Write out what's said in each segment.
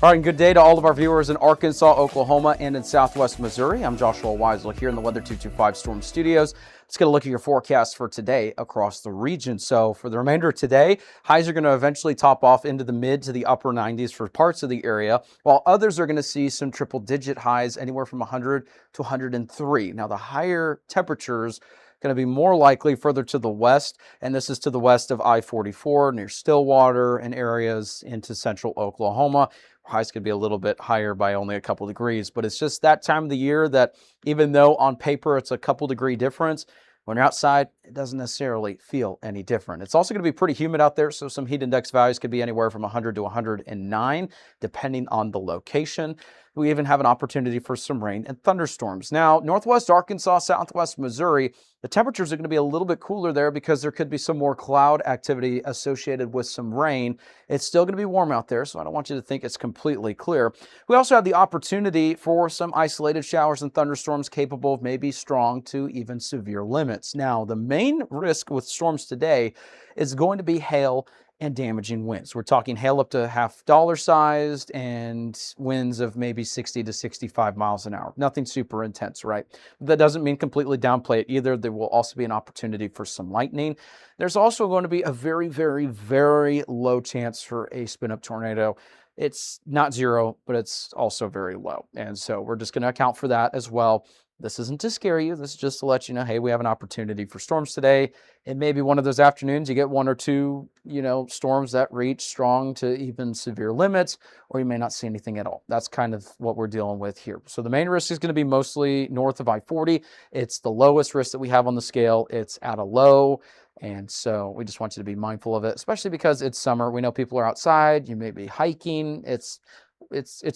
All right, and good day to all of our viewers in Arkansas, Oklahoma, and in Southwest Missouri. I'm Joshua Weisel here in the Weather 225 Storm Studios. Let's get a look at your forecast for today across the region. So for the remainder of today, highs are going to eventually top off into the mid to the upper 90s for parts of the area, while others are going to see some triple-digit highs anywhere from 100 to 103. Now, the higher temperatures going to be more likely further to the west, and this is to the west of I-44 near Stillwater and areas into central Oklahoma. Highs could be a little bit higher by only a couple degrees, but it's just that time of the year that even though on paper it's a couple degree difference, when you're outside, it doesn't necessarily feel any different. It's also going to be pretty humid out there, so some heat index values could be anywhere from 100 to 109, depending on the location. We even have an opportunity for some rain and thunderstorms. Now, northwest Arkansas, southwest Missouri, the temperatures are going to be a little bit cooler there because there could be some more cloud activity associated with some rain. It's still going to be warm out there, so I don't want you to think it's completely clear. We also have the opportunity for some isolated showers and thunderstorms capable of maybe strong to even severe limits. Now, the main risk with storms today is going to be hail and damaging winds. We're talking hail up to $half sized and winds of maybe 60 to 65 miles an hour. Nothing super intense, right? That doesn't mean completely downplay it either. There will also be an opportunity for some lightning. There's also going to be a very, very, very low chance for a spin-up tornado. It's not zero, but it's also very low. And so we're just going to account for that as well. This isn't to scare you. This is just to let you know, hey, we have an opportunity for storms today. It may be one of those afternoons you get one or two, storms that reach strong to even severe limits, or you may not see anything at all. That's kind of what we're dealing with here. So the main risk is going to be mostly north of I-40. It's the lowest risk that we have on the scale. It's at a low. And so we just want you to be mindful of it, especially because it's summer. We know people are outside. You may be hiking. It's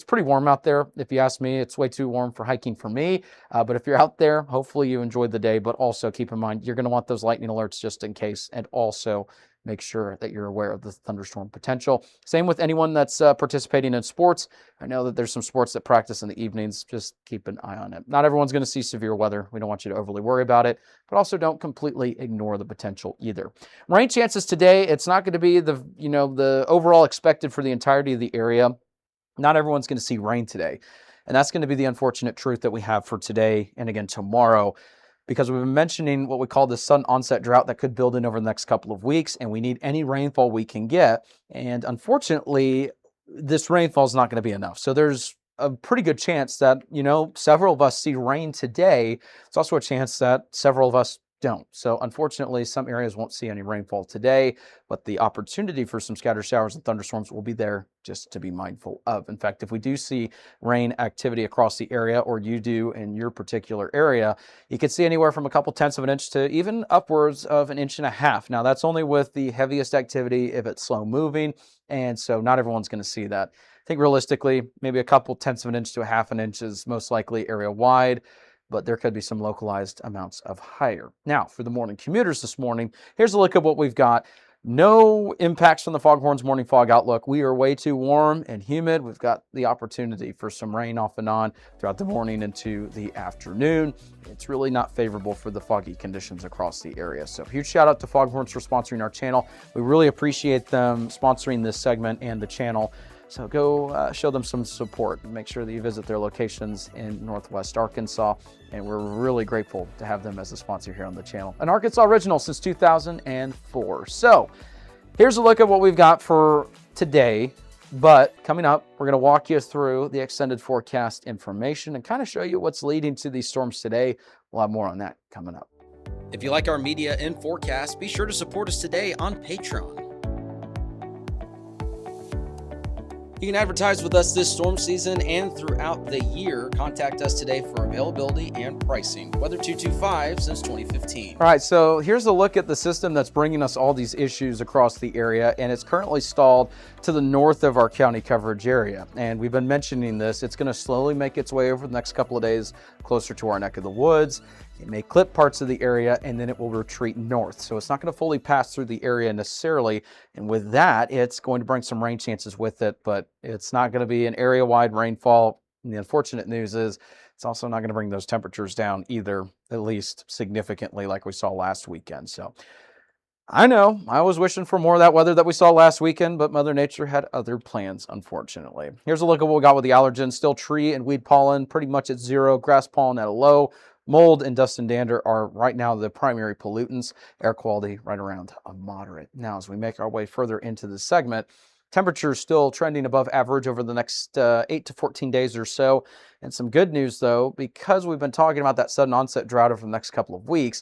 pretty warm out there. If you ask me, it's way too warm for hiking for me. But if you're out there, hopefully you enjoyed the day. But also keep in mind, you're going to want those lightning alerts just in case. And also make sure that you're aware of the thunderstorm potential. Same with anyone that's participating in sports. I know that there's some sports that practice in the evenings. Just keep an eye on it. Not everyone's going to see severe weather. We don't want you to overly worry about it, but also don't completely ignore the potential either. Rain chances today, it's not going to be the overall expected for the entirety of the area. Not everyone's going to see rain today. And that's going to be the unfortunate truth that we have for today and again tomorrow, because we've been mentioning what we call the sudden onset drought that could build in over the next couple of weeks, and we need any rainfall we can get. And unfortunately, this rainfall is not going to be enough. So there's a pretty good chance that, several of us see rain today. It's also a chance that several of us don't. So unfortunately, some areas won't see any rainfall today, but the opportunity for some scattered showers and thunderstorms will be there, just to be mindful of. In fact, if we do see rain activity across the area, or you do in your particular area, you could see anywhere from a couple tenths of an inch to even upwards of 1.5 inches. Now, that's only with the heaviest activity if it's slow moving, and so not everyone's going to see that. I think realistically, maybe a couple tenths of an inch to 1/2 inch is most likely area wide, but there could be some localized amounts of higher. Now, for the morning commuters this morning, here's a look at what we've got. No impacts from the foghorns morning fog outlook. We are way too warm and humid. We've got the opportunity for some rain off and on throughout the morning into the afternoon. It's really not favorable for the foggy conditions across the area. So huge shout out to Foghorns for sponsoring our channel. We really appreciate them sponsoring this segment and the channel. So go show them some support and make sure that you visit their locations in Northwest Arkansas. And we're really grateful to have them as a sponsor here on the channel. An Arkansas original since 2004. So here's a look at what we've got for today. But coming up, we're going to walk you through the extended forecast information and kind of show you what's leading to these storms today. We'll have more on that coming up. If you like our media and forecast, be sure to support us today on Patreon. You can advertise with us this storm season and throughout the year. Contact us today for availability and pricing. Weather 225 since 2015. All right, so here's a look at the system that's bringing us all these issues across the area, and it's currently stalled to the north of our county coverage area. And we've been mentioning this. It's going to slowly make its way over the next couple of days closer to our neck of the woods. It may clip parts of the area, and then it will retreat north. So it's not going to fully pass through the area necessarily. And with that, it's going to bring some rain chances with it, but it's not going to be an area-wide rainfall. And the unfortunate news is it's also not going to bring those temperatures down either, at least significantly like we saw last weekend. So I know. I was wishing for more of that weather that we saw last weekend, but Mother Nature had other plans, unfortunately. Here's a look at what we got with the allergens. Still tree and weed pollen pretty much at zero. Grass pollen at a low. Mold and dust and dander are right now the primary pollutants. Air quality right around a moderate. Now, as we make our way further into the segment, temperatures still trending above average over the next 8 to 14 days or so. And some good news, though, because we've been talking about that sudden onset drought over the next couple of weeks,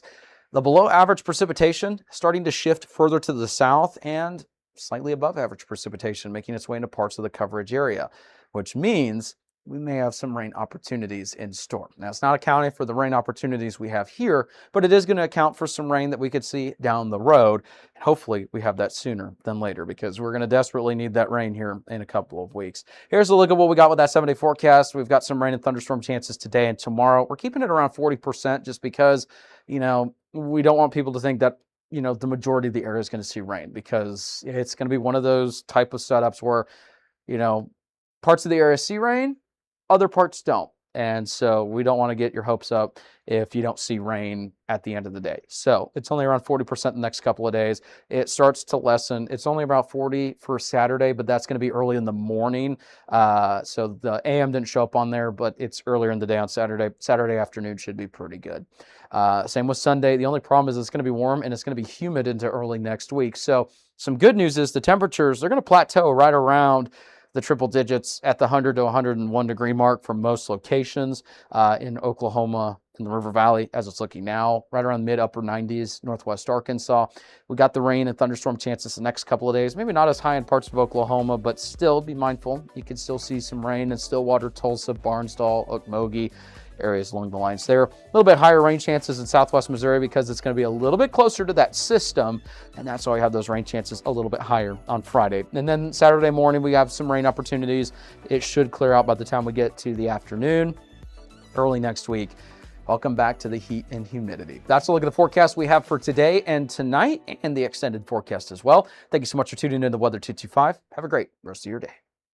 the below average precipitation starting to shift further to the south and slightly above average precipitation making its way into parts of the coverage area, which means we may have some rain opportunities in store. Now, it's not accounting for the rain opportunities we have here, but it is going to account for some rain that we could see down the road. Hopefully, we have that sooner than later because we're going to desperately need that rain here in a couple of weeks. Here's a look at what we got with that 7-day forecast. We've got some rain and thunderstorm chances today and tomorrow. We're keeping it around 40% just because, we don't want people to think that, the majority of the area is going to see rain because it's going to be one of those type of setups where, parts of the area see rain, other parts don't. And so we don't want to get your hopes up if you don't see rain at the end of the day. So it's only around 40% the next couple of days. It starts to lessen. It's only about 40 for Saturday, but that's going to be early in the morning. So the AM didn't show up on there, but it's earlier in the day on Saturday. Saturday afternoon should be pretty good. Same with Sunday. The only problem is it's going to be warm and it's going to be humid into early next week. So some good news is the temperatures, they're going to plateau right around the triple digits at the 100 to 101 degree mark for most locations in Oklahoma, in the River Valley, as it's looking now, right around mid-upper 90s, northwest Arkansas. We got the rain and thunderstorm chances the next couple of days. Maybe not as high in parts of Oklahoma, but still be mindful. You can still see some rain in Stillwater, Tulsa, Barnsdall, Okmulgee, areas along the lines there. A little bit higher rain chances in southwest Missouri because it's going to be a little bit closer to that system, and that's why we have those rain chances a little bit higher on Friday. And then Saturday morning, we have some rain opportunities. It should clear out by the time we get to the afternoon, early next week. Welcome back to the heat and humidity. That's a look at the forecast we have for today and tonight and the extended forecast as well. Thank you so much for tuning in to Weather 225. Have a great rest of your day.